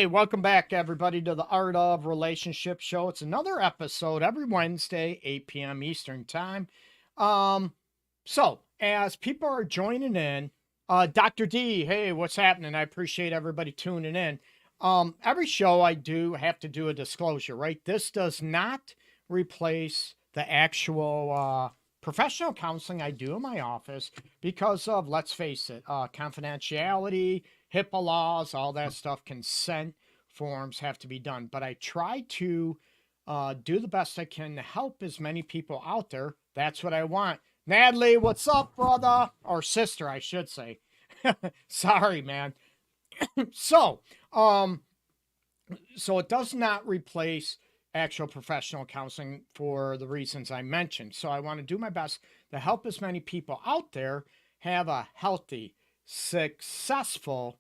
Hey, welcome back, everybody, to the Art of Relationship Show. It's another episode every Wednesday, 8 p.m. Eastern Time. So, as people are joining in, Dr. D, hey, what's happening? I appreciate everybody tuning in. Every show I do have to do a disclosure, right? This does not replace the actual professional counseling I do in my office because of, let's face it, confidentiality, HIPAA laws, all that stuff, consent forms have to be done. But I try to do the best I can to help as many people out there. That's what I want. Natalie, what's up, brother? Or sister, I should say. Sorry, man. So, so it does not replace actual professional counseling for the reasons I mentioned. So I want to do my best to help as many people out there have a healthy, successful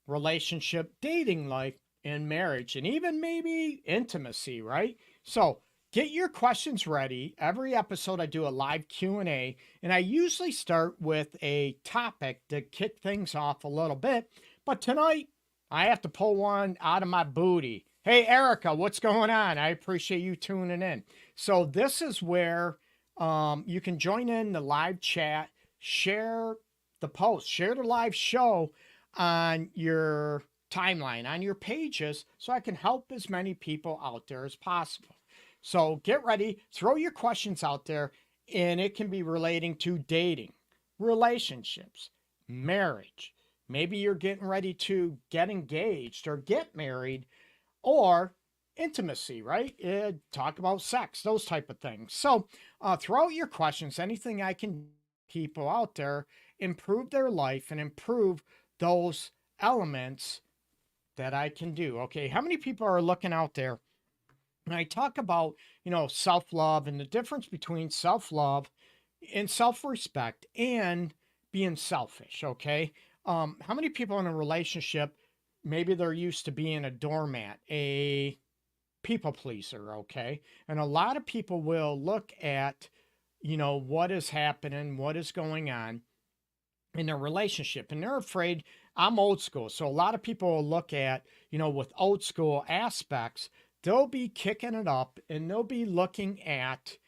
relationship, dating life, and marriage, and even maybe intimacy, right? So get your questions ready. Every episode I do a live Q&A, and I usually start with a topic to kick things off a little bit. But tonight, I have to pull one out of my booty. Hey, Erica, what's going on? I appreciate you tuning in. So this is where you can join in the live chat, share the post, share the live show on your timeline, on your pages, so I can help as many people out there as possible. So get ready, throw your questions out there, and it can be relating to dating, relationships, marriage. Maybe you're getting ready to get engaged or get married, or intimacy, right? Talk about sex, those type of things. So throw out your questions, anything I can people out there improve their life and improve those elements that I can do. Okay, how many people are looking out there? And I talk about, self-love and the difference between self-love and self-respect and being selfish, okay? How many people in a relationship, maybe they're used to being a doormat, a people pleaser, okay? And a lot of people will look at, what is happening, what is going on in their relationship, and they're afraid. I'm old school, so a lot of people will look at, with old school aspects, they'll be kicking it up and they'll be looking at,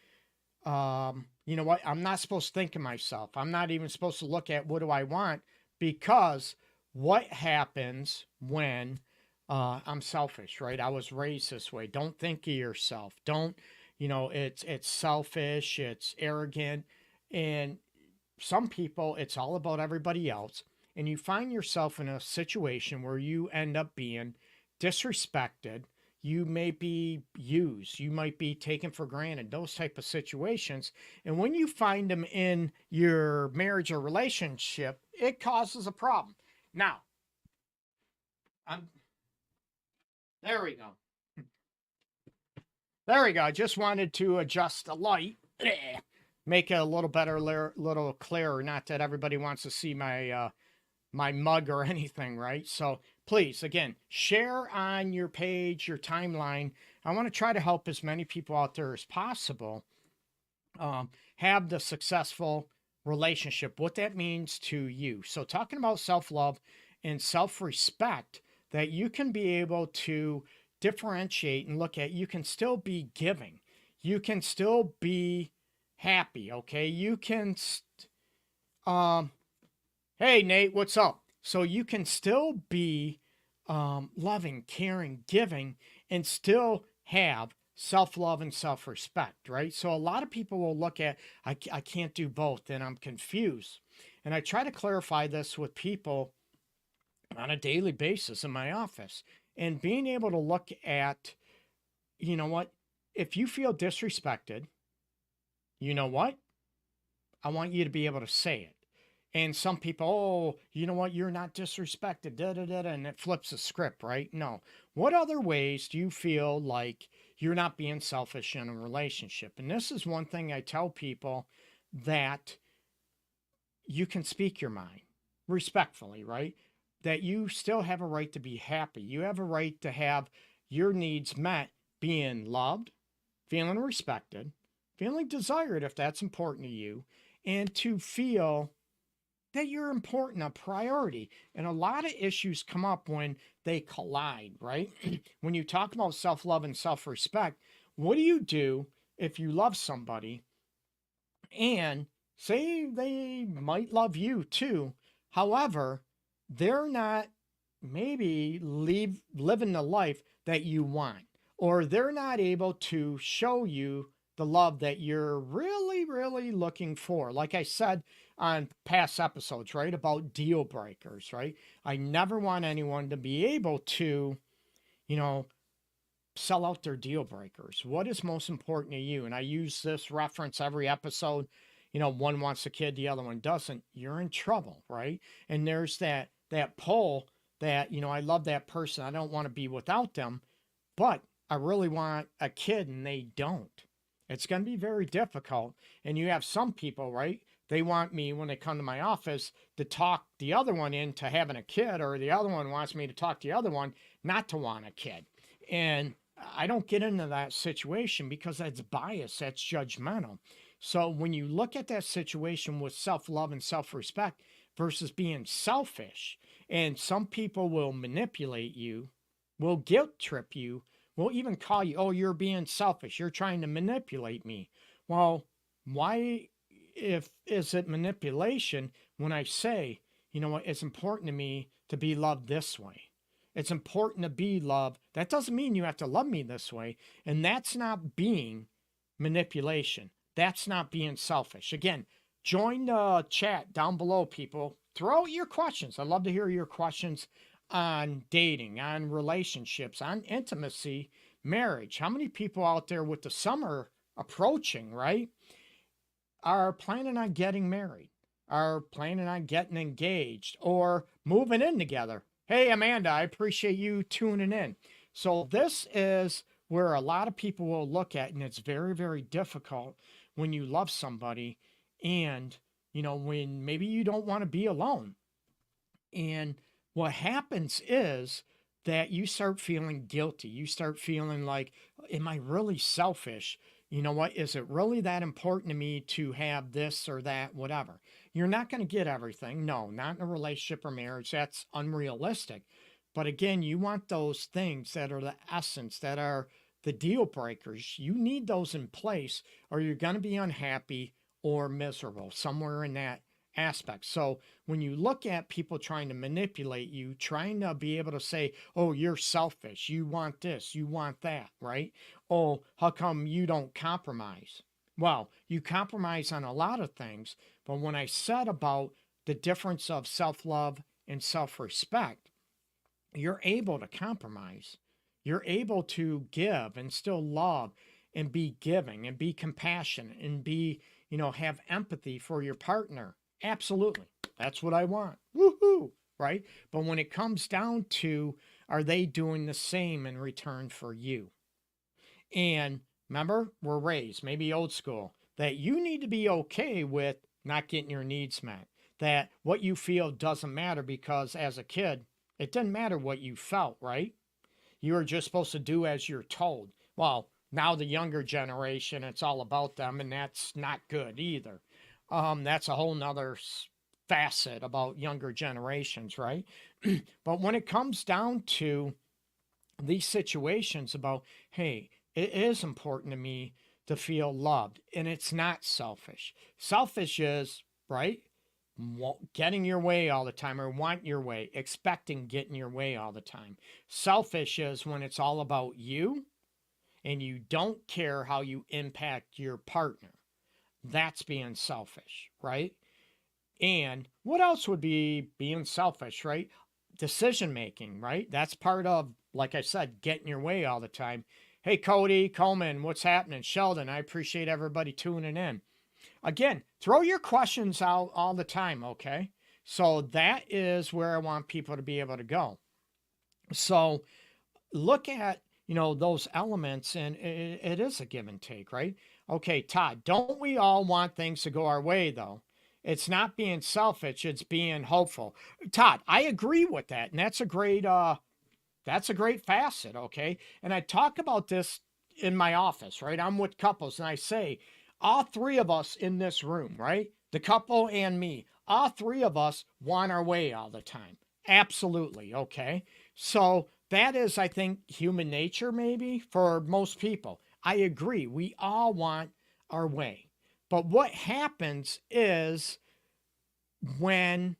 you know what, I'm not supposed to think of myself, I'm not even supposed to look at what do I want, because what happens when I'm selfish, right? I was raised this way. Don't think of yourself. Don't, it's selfish, it's arrogant. And some people, it's all about everybody else. And you find yourself in a situation where you end up being disrespected. You may be used. You might be taken for granted, those type of situations. And when you find them in your marriage or relationship, it causes a problem. Now, there we go. There we go. I just wanted to adjust the light. Make it a little better, little clearer. Not that everybody wants to see my my mug or anything, right? So please, again, share on your page, your timeline. I want to try to help as many people out there as possible have the successful relationship, what that means to you. So talking about self-love and self-respect, that you can be able to differentiate and look at, you can still be giving. You can still be happy, okay? You can, hey, Nate, what's up? So you can still be loving, caring, giving, and still have self-love and self-respect, right? So a lot of people will look at, I can't do both, and I'm confused. And I try to clarify this with people on a daily basis in my office. And being able to look at, you know what, if you feel disrespected, you know what? I want you to be able to say it. And some people, oh, you know what? You're not disrespected, da da da, and it flips the script, right? No. What other ways do you feel like you're not being selfish in a relationship? And this is one thing I tell people, that you can speak your mind respectfully, right? That you still have a right to be happy. You have a right to have your needs met, being loved, feeling respected, feeling desired if that's important to you, and to feel that you're important, a priority. And a lot of issues come up when they collide, right? When you talk about self love and self respect, what do you do if you love somebody and say they might love you too? However, they're not maybe living the life that you want, or they're not able to show you the love that you're really, really looking for. Like I said on past episodes, right, about deal breakers, right? I never want anyone to be able to, you know, sell out their deal breakers. What is most important to you? And I use this reference every episode. One wants a kid, the other one doesn't. You're in trouble, right? And there's that pull that, I love that person. I don't want to be without them, but I really want a kid and they don't. It's going to be very difficult. And you have some people, right? They want me when they come to my office to talk the other one into having a kid, or the other one wants me to talk the other one not to want a kid. And I don't get into that situation because that's bias, that's judgmental. So when you look at that situation with self love and self respect versus being selfish, and some people will manipulate you, will guilt trip you, will even call you, oh, you're being selfish, you're trying to manipulate me. Well, why, if is it manipulation when I say, you know what, it's important to me to be loved this way? It's important to be loved. That doesn't mean you have to love me this way. And that's not being manipulation. That's not being selfish. Again, join the chat down below, people. Throw out your questions. I'd love to hear your questions on dating, on relationships, on intimacy, marriage. How many people out there with the summer approaching, right, are planning on getting married, are planning on getting engaged, or moving in together? Hey, Amanda, I appreciate you tuning in. So this is where a lot of people will look at, and it's very, very difficult when you love somebody and, when maybe you don't want to be alone. And what happens is that you start feeling guilty. You start feeling like, am I really selfish? You know what? Is it really that important to me to have this or that, whatever? You're not going to get everything. No, not in a relationship or marriage. That's unrealistic. But again, you want those things that are the essence, that are the deal breakers. You need those in place, or you're going to be unhappy or miserable somewhere in that aspect. So when you look at people trying to manipulate you, trying to be able to say, oh, you're selfish, you want this, you want that, right? Oh, how come you don't compromise? Well, you compromise on a lot of things, but when I said about the difference of self-love and self-respect, you're able to compromise. You're able to give and still love and be giving and be compassionate and be, have empathy for your partner. Absolutely. That's what I want. Woohoo. Right? But when it comes down to, are they doing the same in return for you? And remember, we're raised, maybe old school, that you need to be okay with not getting your needs met. That what you feel doesn't matter, because as a kid, it didn't matter what you felt, right? You were just supposed to do as you're told. Well, now the younger generation, it's all about them, and that's not good either. That's a whole nother facet about younger generations, right? But when it comes down to these situations about, hey, it is important to me to feel loved, and it's not selfish. Selfish is, right, getting your way all the time, or want your way, expecting getting your way all the time. Selfish is when it's all about you and you don't care how you impact your partner. That's being selfish, right? And what else would be being selfish, right? Decision making, right? That's part of, like I said, getting your way all the time. Hey, Cody, Coleman, what's happening? Sheldon, I appreciate everybody tuning in. Again, throw your questions out all the time, okay? So that is where I want people to be able to go. So look at, those elements, and it is a give and take, right? Okay, Todd, don't we all want things to go our way, though? It's not being selfish, it's being hopeful. Todd, I agree with that, and that's a great facet, okay? And I talk about this in my office, right? I'm with couples, and I say, all three of us in this room, right? The couple and me, all three of us want our way all the time. Absolutely. Okay. So that is, I think, human nature, maybe for most people. I agree. We all want our way. But what happens is when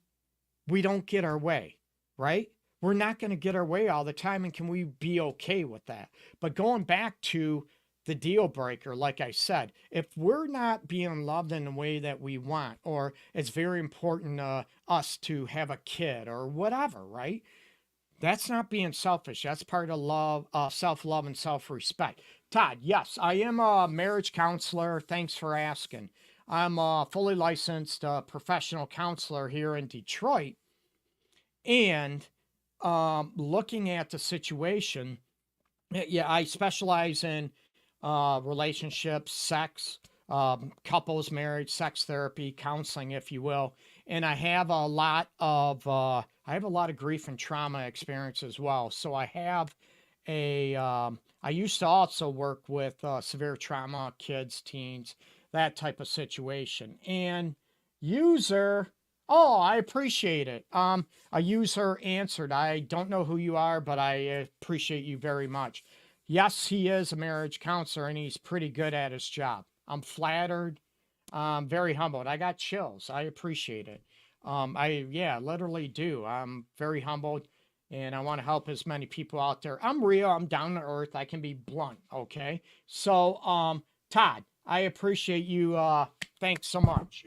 we don't get our way, right? We're not going to get our way all the time. And can we be okay with that? But going back to the deal breaker, like I said, if we're not being loved in the way that we want, or it's very important to us to have a kid or whatever, right? That's not being selfish. That's part of love, self-love and self-respect. Todd, yes, I am a marriage counselor. Thanks for asking. I'm a fully licensed professional counselor here in Detroit. And looking at the situation, yeah, I specialize in relationships, sex, couples, marriage, sex therapy, counseling, if you will. And I have a lot of grief and trauma experience as well. So I have I used to also work with severe trauma, kids, teens, that type of situation. And user, oh, I appreciate it. A user answered, I don't know who you are, but I appreciate you very much. Yes, he is a marriage counselor and he's pretty good at his job. I'm flattered. Very humbled. I got chills. I appreciate it. Yeah, literally do. I'm very humbled and I want to help as many people out there. I'm real. I'm down to earth. I can be blunt. Okay. So, Todd, I appreciate you. Thanks so much.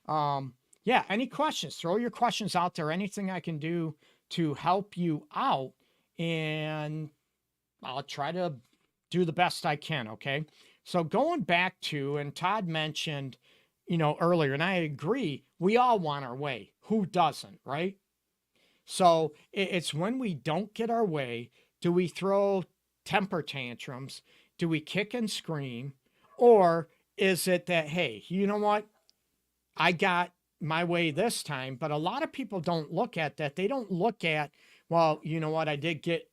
Yeah. Any questions? Throw your questions out there. Anything I can do to help you out, and I'll try to do the best I can. Okay. So going back to, and Todd mentioned, earlier, and I agree, we all want our way. Who doesn't, right? So it's when we don't get our way, do we throw temper tantrums? Do we kick and scream? Or is it that, hey, you know what? I got my way this time. But a lot of people don't look at that. They don't look at, well, you know what? I did get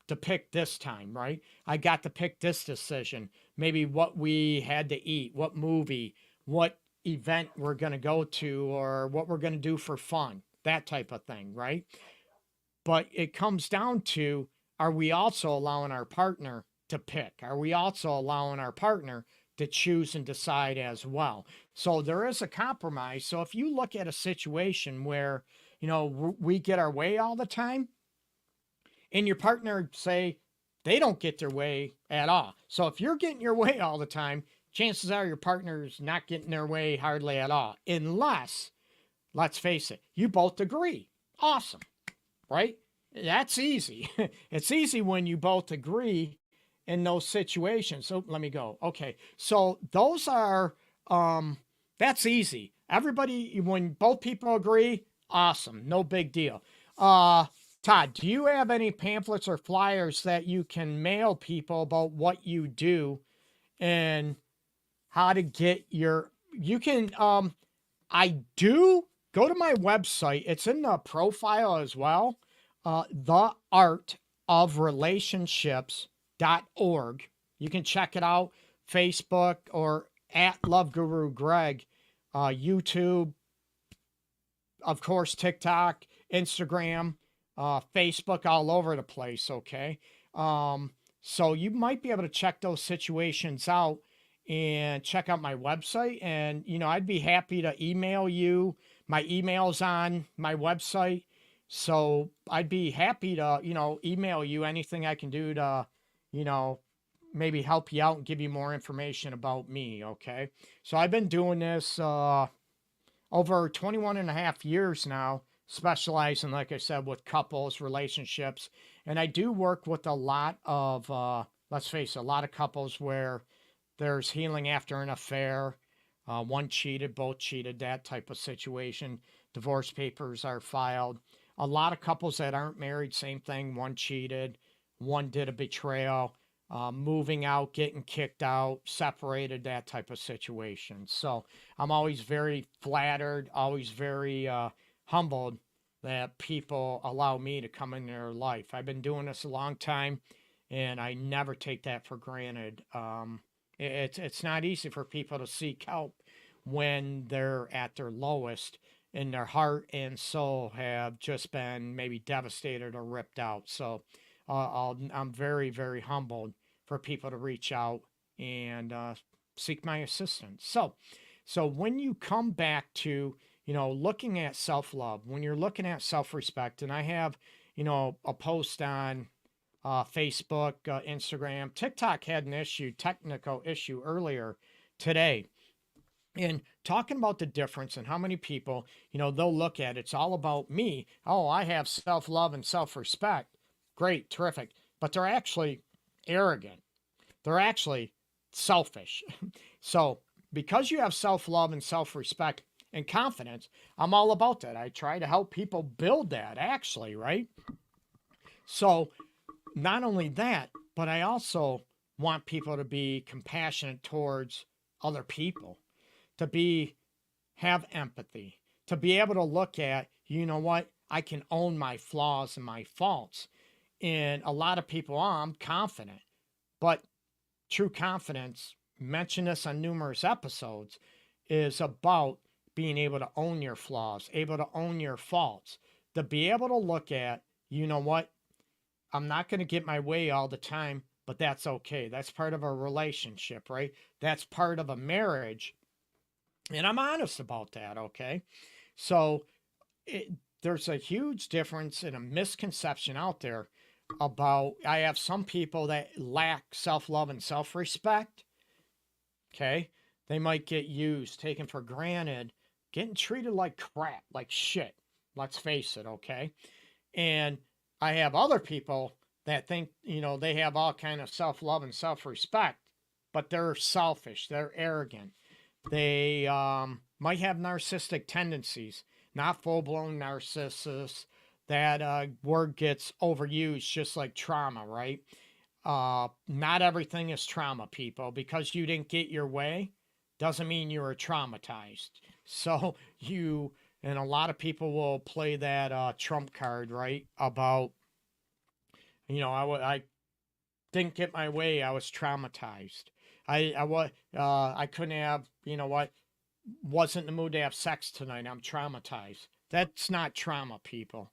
to pick this time, right? I got to pick this decision. Maybe what we had to eat, what movie, what event we're going to go to, or what we're going to do for fun, that type of thing, right? But it comes down to, are we also allowing our partner to pick? Are we also allowing our partner to choose and decide as well? So there is a compromise. So if you look at a situation where, we get our way all the time, and your partner say they don't get their way at all. So if you're getting your way all the time, chances are your partner's not getting their way hardly at all, unless, let's face it, you both agree. Awesome, right? That's easy. It's easy when you both agree in those situations. So let me go. Okay. So those are, that's easy. Everybody, when both people agree, awesome. No big deal. Todd, do you have any pamphlets or flyers that you can mail people about what you do and how to get you can, I do go to my website. It's in the profile as well. theartofrelationships.org. You can check it out. Facebook or at LoveGuruGreg, YouTube, of course, TikTok, Instagram, Facebook, all over the place. Okay. So you might be able to check those situations out and check out my website. And, I'd be happy to email you. My email's on my website. So I'd be happy to, email you anything I can do to, maybe help you out and give you more information about me. Okay. So I've been doing this, over 21 and a half years now, specializing, like I said, with couples, relationships. And I do work with a lot of, let's face it, a lot of couples where there's healing after an affair. One cheated, both cheated, that type of situation. Divorce papers are filed. A lot of couples that aren't married, same thing. One cheated, one did a betrayal, moving out, getting kicked out, separated, that type of situation. So I'm always very flattered, always very humbled that people allow me to come in their life. I've been doing this a long time, and I never take that for granted. It's not easy for people to seek help when they're at their lowest, in their heart and soul have just been maybe devastated or ripped out. So I'm very, very humbled for people to reach out and seek my assistance. So when you come back to, looking at self-love, when you're looking at self-respect, and I have, a post on Facebook, Instagram, TikTok had an technical issue earlier today. And talking about the difference and how many people, they'll look at it's all about me. Oh, I have self love and self respect. Great, terrific. But they're actually arrogant. They're actually selfish. So, because you have self love and self respect and confidence, I'm all about that. I try to help people build that, actually, right? So, not only that, but I also want people to be compassionate towards other people, to have empathy, to be able to look at, what, I can own my flaws and my faults. And a lot of people, I'm confident, but true confidence, mention this on numerous episodes, is about being able to own your flaws, able to own your faults, to be able to look at, what, I'm not going to get my way all the time, but that's okay. That's part of a relationship, right? That's part of a marriage. And I'm honest about that, okay? So there's a huge difference and a misconception out there about, I have some people that lack self-love and self-respect, okay? They might get used, taken for granted, getting treated like crap, like shit. Let's face it, okay? And I have other people that think, they have all kind of self-love and self-respect, but they're selfish, they're arrogant. They might have narcissistic tendencies, not full-blown narcissists. That word gets overused just like trauma, right? Not everything is trauma, people. Because you didn't get your way doesn't mean you were traumatized. So and a lot of people will play that trump card, right? About, I didn't get my way, I was traumatized. I couldn't have, wasn't in the mood to have sex tonight, I'm traumatized. That's not trauma, people.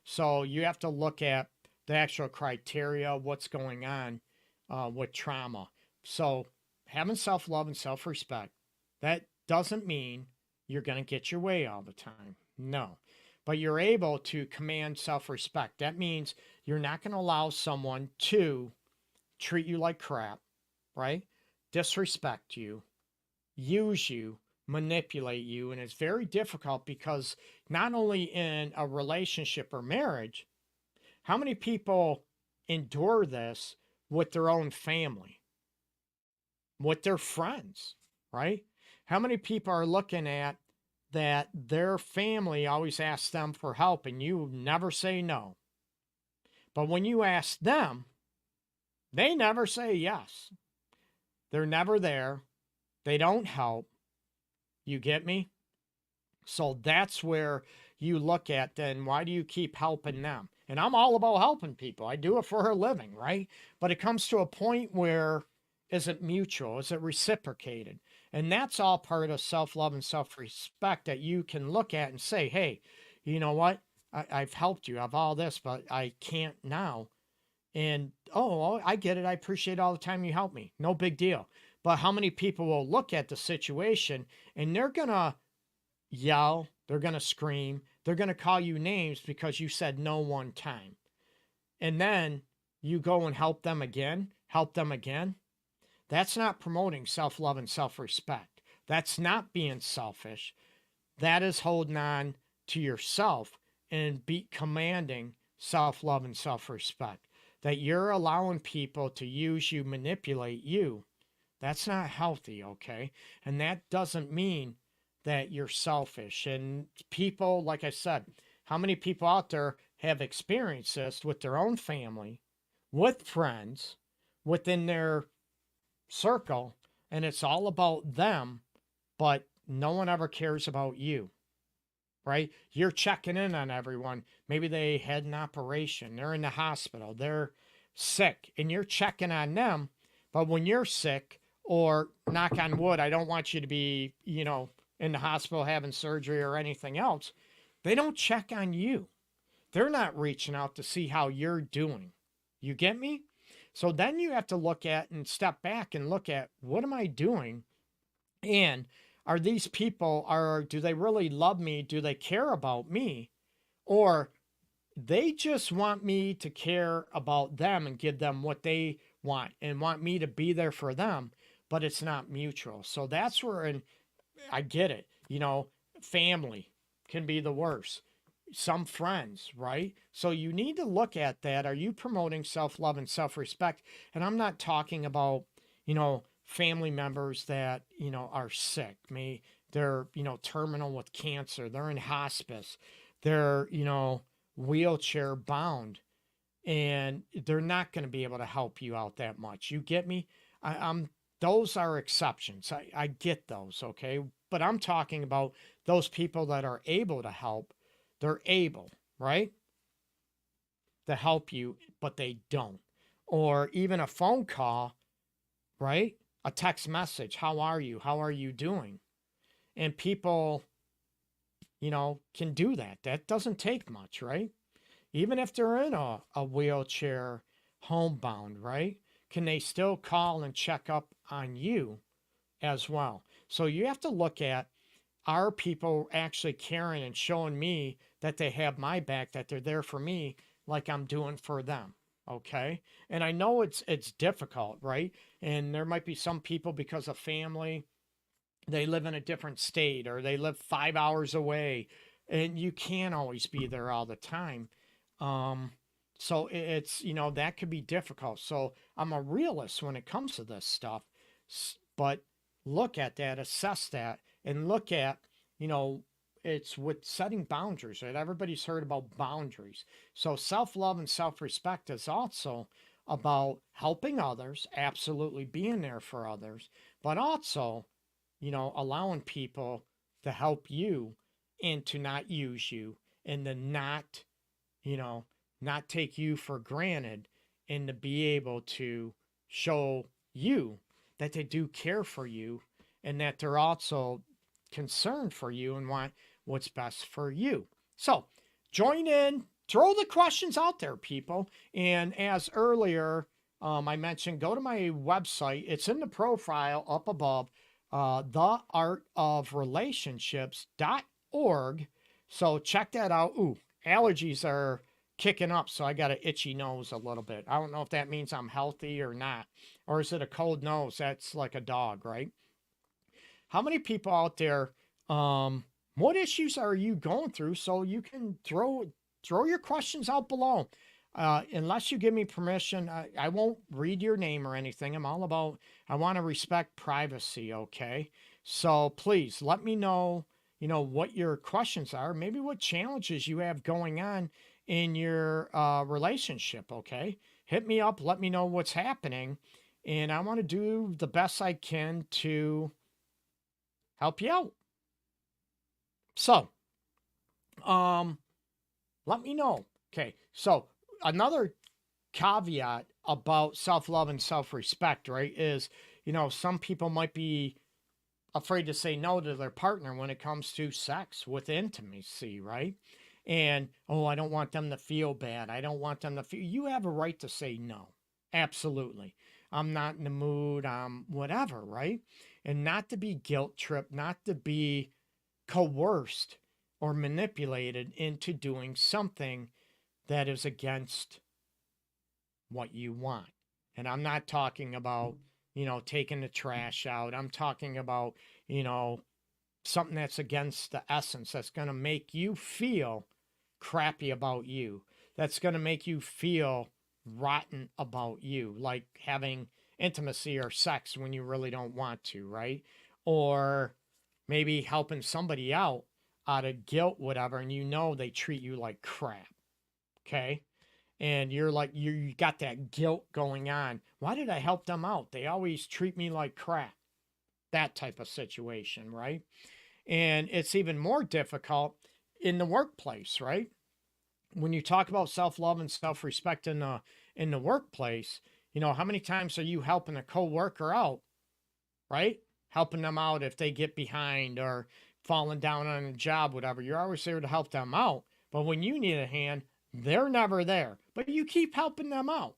So you have to look at the actual criteria, what's going on with trauma. So having self-love and self-respect, that doesn't mean you're going to get your way all the time. No. But you're able to command self-respect. That means you're not going to allow someone to treat you like crap, right? Disrespect you, use you, manipulate you. And it's very difficult because not only in a relationship or marriage, how many people endure this with their own family, with their friends, right? How many people are looking at that their family always asks them for help and you never say no? But when you ask them, they never say yes. They're never there. They don't help. You get me? So that's where you look at, then why do you keep helping them? And I'm all about helping people. I do it for a living, right? But it comes to a point where, is it mutual? Is it reciprocated? And that's all part of self-love and self-respect that you can look at and say, hey, you know what? I've helped you. I've all this, but I can't now. And, oh, I get it. I appreciate all the time you help me. No big deal. But how many people will look at the situation and they're going to yell, they're going to scream, they're going to call you names because you said no one time. And then you go and help them again. That's not promoting self-love and self-respect. That's not being selfish. That is holding on to yourself and commanding self-love and self-respect. That you're allowing people to use you, manipulate you. That's not healthy, okay? And that doesn't mean that you're selfish. And people, like I said, how many people out there have experienced this with their own family, with friends, within their circle, and it's all about them, but no one ever cares about you, right? You're checking in on everyone. Maybe they had an operation, they're in the hospital, they're sick, and you're checking on them. But when you're sick, or knock on wood, I don't want you to be, in the hospital having surgery or anything else, they don't check on you. They're not reaching out to see how you're doing. You get me? So then you have to look at and step back and look at, what am I doing? And are these people, do they really love me? Do they care about me? Or they just want me to care about them and give them what they want and want me to be there for them, but it's not mutual. So that's where, and I get it, family can be the worst. Some friends, right? So you need to look at that. Are you promoting self-love and self-respect? And I'm not talking about, family members that, are sick. They're, terminal with cancer. They're in hospice. They're, wheelchair bound, and they're not going to be able to help you out that much. You get me? I'm those are exceptions. I get those, okay? But I'm talking about those people that are able to help. They're able, right, to help you, but they don't. Or even a phone call, right? A text message. How are you? How are you doing? And people, can do that. That doesn't take much, right? Even if they're in a wheelchair, homebound, right? Can they still call and check up on you as well? So you have to look at, are people actually caring and showing me that they have my back, that they're there for me like I'm doing for them? Okay. And I know it's difficult, right? And there might be some people, because of family, they live in a different state or they live 5 hours away, and you can't always be there all the time. So it's, that could be difficult. So I'm a realist when it comes to this stuff, but look at that, assess that, and look at, it's with setting boundaries, right? Everybody's heard about boundaries. So self-love and self-respect is also about helping others, absolutely being there for others, but also, allowing people to help you and to not use you, and to not, not take you for granted, and to be able to show you that they do care for you, and that they're also concerned for you and want what's best for you. So join in, throw the questions out there, people. And as earlier I mentioned, go to my website. It's in the profile up above, theartofrelationships.org. So check that out. Ooh, allergies are kicking up, so I got an itchy nose a little bit. I don't know if that means I'm healthy or not. Or is it a cold nose? That's like a dog, right? How many people out there, what issues are you going through? So you can throw your questions out below. Unless you give me permission, I won't read your name or anything. I want to respect privacy, okay? So please let me know, what your questions are, maybe what challenges you have going on in your relationship, okay? Hit me up, let me know what's happening, and I want to do the best I can to help you out. So, let me know. Okay, so another caveat about self-love and self-respect, right, is, some people might be afraid to say no to their partner when it comes to sex with intimacy, right? And, oh, I don't want them to feel bad. I don't want them to feel, you have a right to say no. Absolutely. I'm not in the mood, whatever, right? And not to be guilt tripped, not to be coerced or manipulated into doing something that is against what you want. And I'm not talking about, taking the trash out. I'm talking about, something that's against the essence, that's going to make you feel crappy about you, that's going to make you feel rotten about you, like having intimacy or sex when you really don't want to, right? Or maybe helping somebody out of guilt, whatever, and they treat you like crap, okay? And you're like, you got that guilt going on. Why did I help them out? They always treat me like crap. That type of situation, right? And it's even more difficult in the workplace, right? When you talk about self-love and self-respect in the workplace, how many times are you helping a coworker out, right? Helping them out if they get behind, or falling down on a job, whatever. You're always there to help them out. But when you need a hand, they're never there. But you keep helping them out.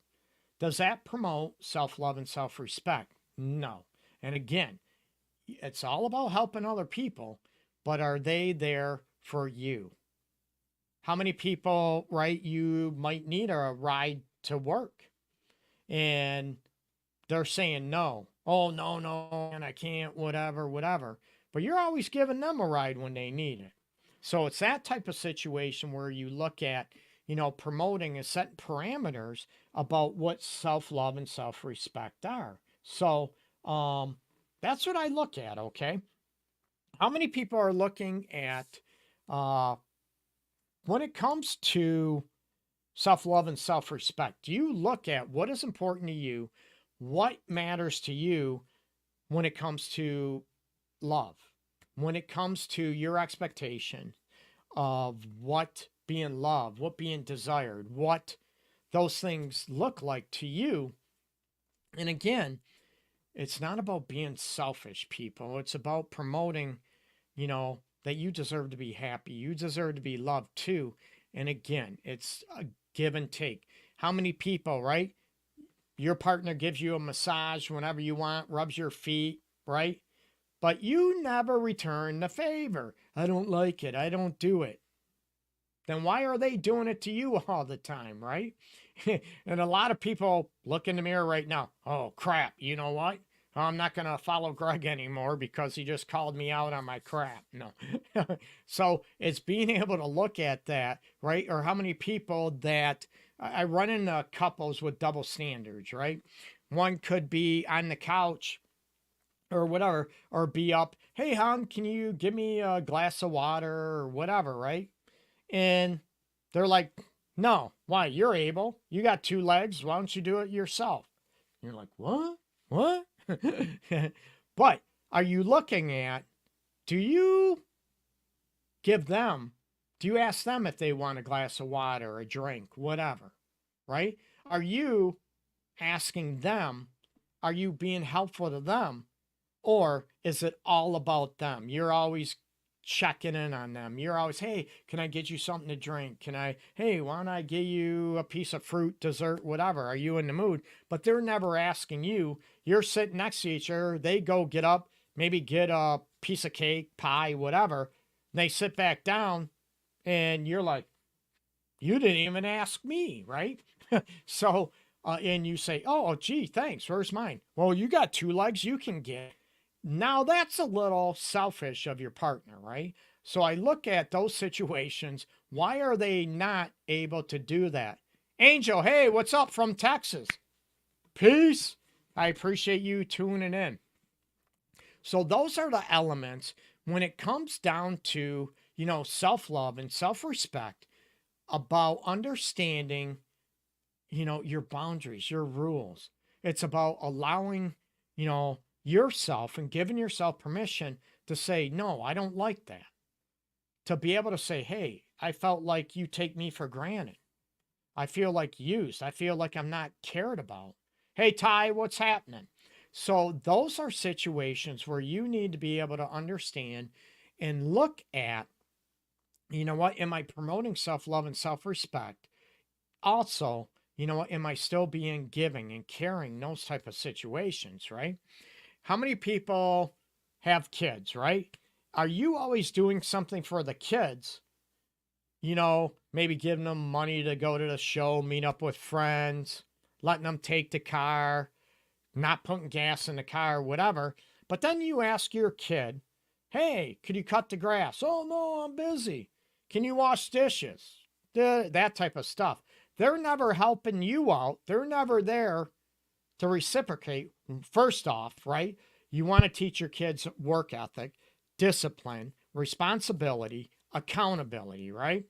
Does that promote self-love and self-respect? No. And again, it's all about helping other people, but are they there for you? How many people, right, you might need a ride to work and they're saying no. Oh, no, no, and I can't, whatever, whatever. But you're always giving them a ride when they need it. So it's that type of situation where you look at, promoting and setting parameters about what self-love and self-respect are. So that's what I look at, okay? How many people are looking at, when it comes to self-love and self-respect, do you look at what is important to you, what matters to you when it comes to love, when it comes to your expectation of what being loved, what being desired, what those things look like to you? And again, it's not about being selfish, people. It's about promoting, that you deserve to be happy. You deserve to be loved too. And again, it's a give and take. How many people, right? Your partner gives you a massage whenever you want, rubs your feet, right? But you never return the favor. I don't like it. I don't do it. Then why are they doing it to you all the time, right? And a lot of people look in the mirror right now. Oh, crap. You know what? I'm not going to follow Greg anymore because he just called me out on my crap. No. So it's being able to look at that, right? Or how many people that I run into couples with double standards, right? One could be on the couch or whatever, or be up, hey, hon, can you give me a glass of water or whatever, right? And they're like, no, why? You're able. You got 2 legs. Why don't you do it yourself? And you're like, what? What? But are you looking at, do you ask them if they want a glass of water or a drink, whatever, right? Are you asking them, are you being helpful to them? Or is it all about them? You're always checking in on them. You're always, hey, can I get you something to drink? Hey, why don't I give you a piece of fruit, dessert, whatever? Are you in the mood? But they're never asking you. You're sitting next to each other. They go get up, maybe get a piece of cake, pie, whatever. They sit back down and you're like, you didn't even ask me, right? So, and you say, oh, gee, thanks. Where's mine? Well, you got 2 legs you can get. Now that's a little selfish of your partner, right? So I look at those situations. Why are they not able to do that? Angel, hey, what's up from Texas? Peace. I appreciate you tuning in. So those are the elements when it comes down to, self-love and self-respect, about understanding, your boundaries, your rules. It's about allowing, yourself and giving yourself permission to say, no, I don't like that. To be able to say, hey, I felt like you take me for granted. I feel like used. I feel like I'm not cared about. Hey, Ty, what's happening? So those are situations where you need to be able to understand and look at, what, am I promoting self-love and self-respect? Also, what, am I still being giving and caring, those type of situations, right? How many people have kids, right? Are you always doing something for the kids? Maybe giving them money to go to the show, meet up with friends, letting them take the car, not putting gas in the car, whatever. But then you ask your kid, hey, could you cut the grass? Oh, no, I'm busy. Can you wash dishes? That type of stuff. They're never helping you out. They're never there to reciprocate. First off, right? You want to teach your kids work ethic, discipline, responsibility, accountability, right?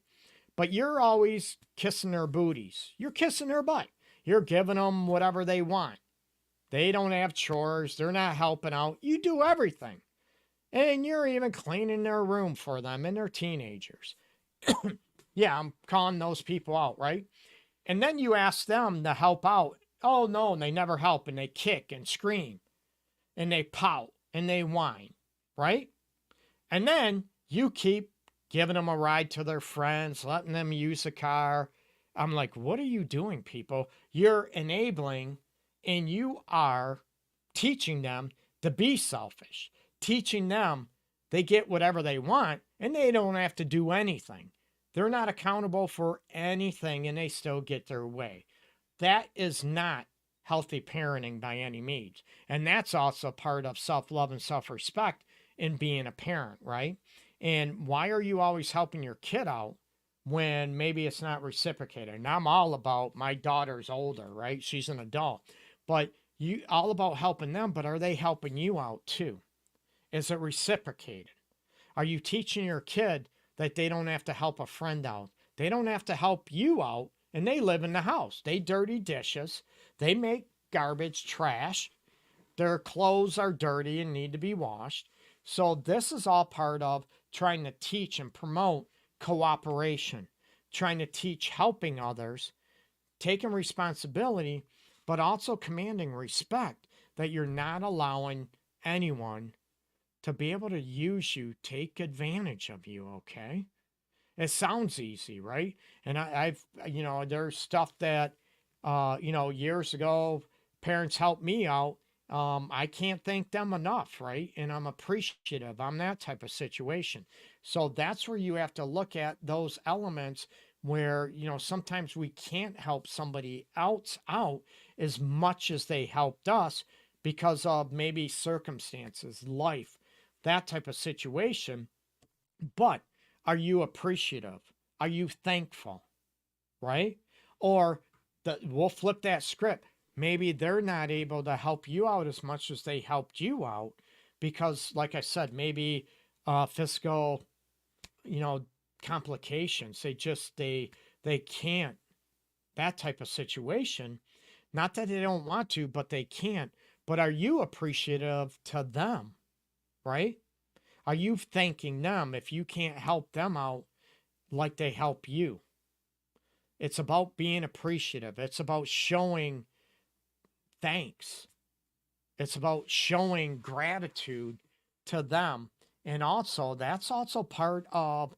But you're always kissing their booties. You're kissing their butt. You're giving them whatever they want. They don't have chores. They're not helping out. You do everything. And you're even cleaning their room for them, and they're teenagers. Yeah, I'm calling those people out, right? And then you ask them to help out. Oh, no, and they never help, and they kick and scream, and they pout, and they whine, right? And then you keep giving them a ride to their friends, letting them use a car. I'm like, what are you doing, people? You're enabling and you are teaching them to be selfish, teaching them they get whatever they want and they don't have to do anything. They're not accountable for anything and they still get their way. That is not healthy parenting by any means. And that's also part of self love and self respect in being a parent, right? And why are you always helping your kid out when maybe it's not reciprocated? And I'm all about my daughter's older, right? She's an adult, but you all about helping them, but are they helping you out too? Is it reciprocated? Are you teaching your kid that they don't have to help a friend out? They don't have to help you out, and they live in the house. They dirty dishes. They make garbage, trash. Their clothes are dirty and need to be washed. So this is all part of trying to teach and promote cooperation, trying to teach helping others, taking responsibility, but also commanding respect, that you're not allowing anyone to be able to use you, take advantage of you, okay? It sounds easy, right? And I've, there's stuff that, years ago, parents helped me out. I can't thank them enough, right? And I'm appreciative. I'm that type of situation. So that's where you have to look at those elements where, sometimes we can't help somebody else out as much as they helped us because of maybe circumstances, life, that type of situation. But are you appreciative? Are you thankful? Right? Or we'll flip that script. Maybe they're not able to help you out as much as they helped you out because, like I said, maybe fiscal, complications. They can't. That type of situation. Not that they don't want to, but they can't. But are you appreciative to them? Right? Are you thanking them if you can't help them out like they help you? It's about being appreciative. It's about showing thanks. It's about showing gratitude to them. And also, that's also part of,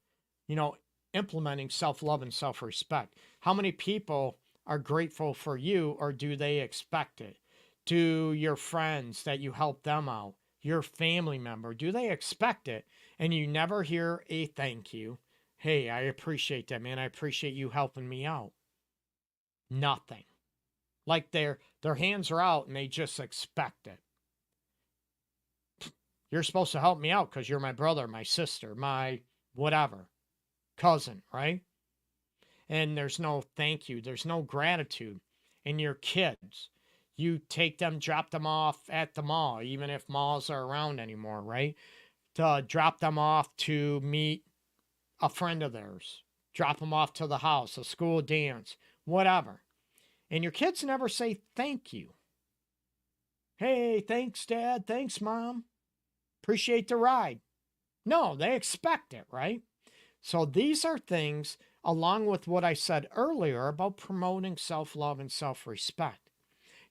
implementing self-love and self-respect. How many people are grateful for you, or do they expect it? Do your friends that you help them out, your family member, do they expect it? And you never hear a thank you. Hey, I appreciate that, man. I appreciate you helping me out. Nothing. Like their hands are out and they just expect it. You're supposed to help me out because you're my brother, my sister, my whatever, cousin, right? And there's no thank you. There's no gratitude. And your kids, you take them, drop them off at the mall, even if malls are around anymore, right? To drop them off to meet a friend of theirs, drop them off to the house, a school dance, whatever. And your kids never say thank you. Hey, thanks, Dad. Thanks, Mom. Appreciate the ride. No, they expect it, right? So these are things, along with what I said earlier about promoting self-love and self-respect.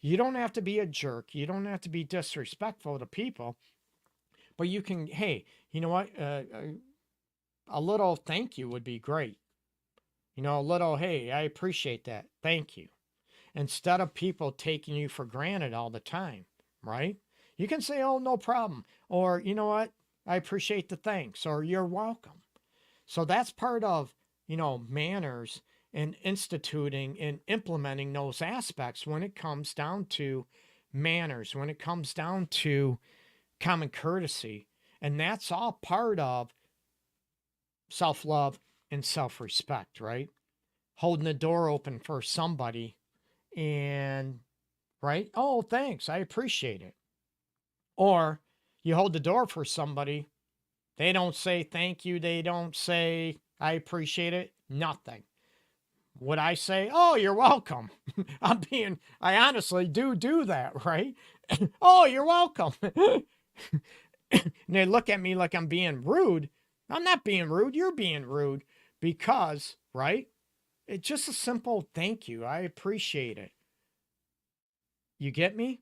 You don't have to be a jerk. You don't have to be disrespectful to people. But you can, hey, you know what? A little thank you would be great. A little, hey, I appreciate that. Thank you. Instead of people taking you for granted all the time, right? You can say, oh, no problem. Or, you know what? I appreciate the thanks. Or you're welcome. So that's part of, manners and instituting and implementing those aspects when it comes down to manners, when it comes down to common courtesy. And that's all part of self-love and self-respect, right? Holding the door open for somebody and, right? Oh, thanks. I appreciate it. Or you hold the door for somebody. They don't say thank you. They don't say I appreciate it. Nothing. Would I say, oh, you're welcome? I honestly do that, right? Oh, you're welcome. And they look at me like I'm being rude. I'm not being rude. You're being rude because, right? It's just a simple thank you. I appreciate it. You get me?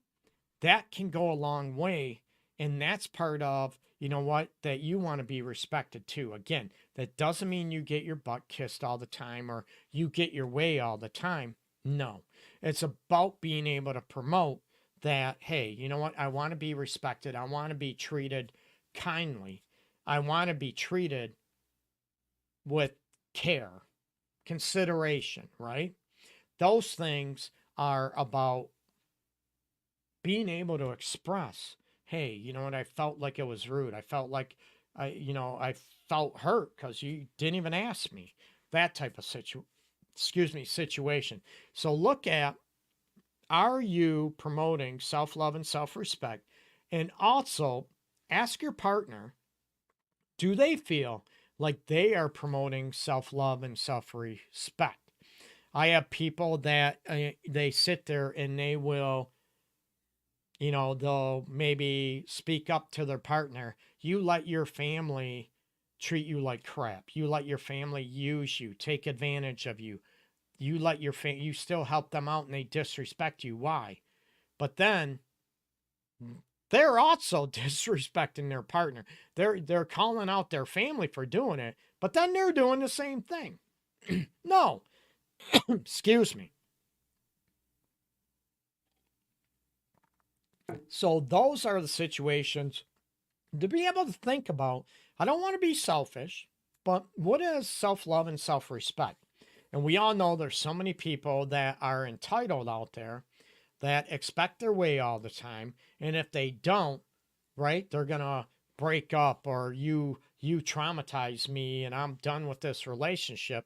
That can go a long way And that's part of, you know what, that you want to be respected too. Again, that doesn't mean you get your butt kissed all the time or you get your way all the time. No, it's about being able to promote that, hey, you know what, I want to be respected. I want to be treated kindly. I want to be treated with care, consideration, right? Those things are about being able to express, hey, you know what, I felt like it was rude. I felt like I felt hurt because you didn't even ask me. That type of situation. So look at, are you promoting self-love and self-respect? And also ask your partner, do they feel like they are promoting self-love and self-respect? I have people that they sit there and they will, they'll maybe speak up to their partner. You let your family treat you like crap. You let your family use you, take advantage of you. You let you still help them out and they disrespect you. Why? But then they're also disrespecting their partner. They're calling out their family for doing it, but then they're doing the same thing. No, excuse me. So those are the situations to be able to think about. I don't want to be selfish, but what is self-love and self-respect? And we all know there's so many people that are entitled out there that expect their way all the time. And if they don't, right, they're going to break up, or you traumatize me and I'm done with this relationship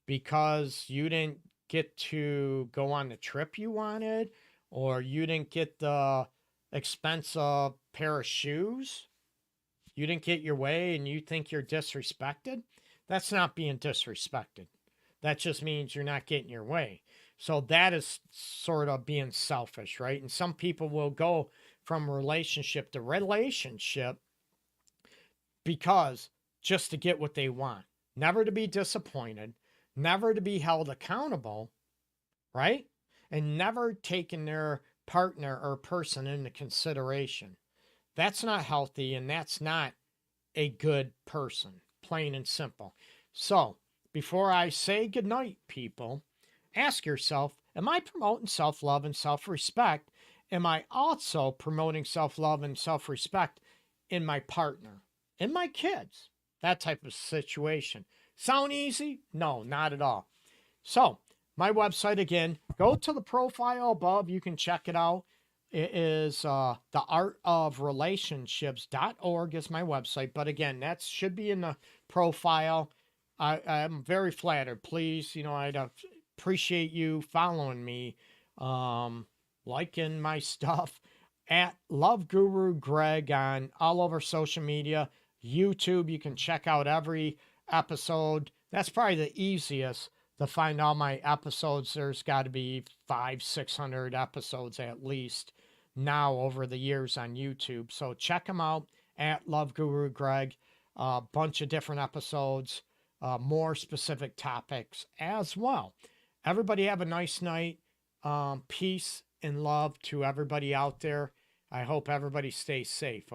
because you didn't get to go on the trip you wanted, or you didn't get the expensive pair of shoes. You didn't get your way and you think you're disrespected. That's not being disrespected. That just means you're not getting your way. So that is sort of being selfish, right? And some people will go from relationship to relationship because just to get what they want, never to be disappointed, never to be held accountable, right? And never taking their partner or person into consideration. That's not healthy, and that's not a good person, plain and simple. So before I say goodnight, people, ask yourself, am I promoting self-love and self-respect? Am I also promoting self-love and self-respect in my partner, in my kids? That type of situation. Sound easy? No, not at all. So my website, again, go to the profile above. You can check it out. It is theartofrelationships.org is my website. But again, that should be in the profile. I'm very flattered. Please, I'd appreciate you following me, liking my stuff at LoveGuruGreg on all over social media. YouTube, you can check out every episode. That's probably the easiest to find all my episodes. There's got to be 500-600 episodes at least now over the years on YouTube. So check them out at LoveGuruGreg. A bunch of different episodes, more specific topics as well. Everybody have a nice night. Peace and love to everybody out there. I hope everybody stays safe.